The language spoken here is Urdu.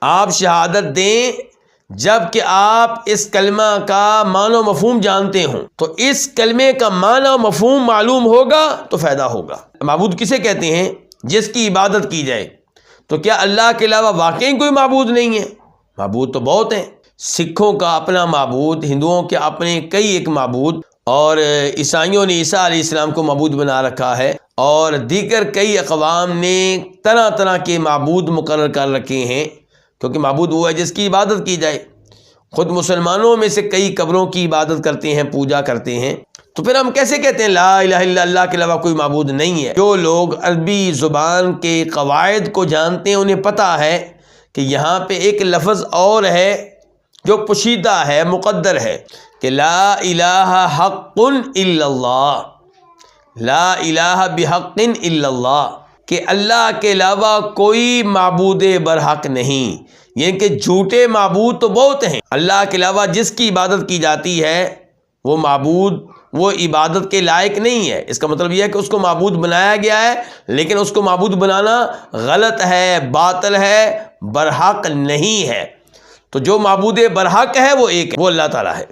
آپ شہادت دیں جب کہ آپ اس کلمہ کا معنی و مفہوم جانتے ہوں، تو اس کلمے کا معنی و مفہوم معلوم ہوگا تو فائدہ ہوگا۔ معبود کسے کہتے ہیں؟ جس کی عبادت کی جائے۔ تو کیا اللہ کے علاوہ واقعی کوئی معبود نہیں ہے؟ معبود تو بہت ہیں۔ سکھوں کا اپنا معبود، ہندوؤں کے اپنے کئی ایک معبود، اور عیسائیوں نے عیسیٰ علیہ السلام کو معبود بنا رکھا ہے، اور دیگر کئی اقوام نے طرح طرح کے معبود مقرر کر رکھے ہیں، کیونکہ معبود وہ ہے جس کی عبادت کی جائے۔ خود مسلمانوں میں سے کئی قبروں کی عبادت کرتے ہیں، پوجا کرتے ہیں۔ تو پھر ہم کیسے کہتے ہیں لا الہ الا اللہ کے علاوہ کوئی معبود نہیں ہے؟ جو لوگ عربی زبان کے قواعد کو جانتے ہیں انہیں پتہ ہے کہ یہاں پہ ایک لفظ اور ہے جو پوشیدہ ہے، مقدر ہے، کہ لا الہ حق الا اللہ، لا الہ بحق الا اللہ، کہ اللہ کے علاوہ کوئی معبود برحق نہیں۔ یعنی کہ جھوٹے معبود تو بہت ہیں، اللہ کے علاوہ جس کی عبادت کی جاتی ہے وہ معبود وہ عبادت کے لائق نہیں ہے۔ اس کا مطلب یہ ہے کہ اس کو معبود بنایا گیا ہے، لیکن اس کو معبود بنانا غلط ہے، باطل ہے، برحق نہیں ہے۔ تو جو معبود برحق ہے وہ ایک ہے، وہ اللہ تعالیٰ ہے۔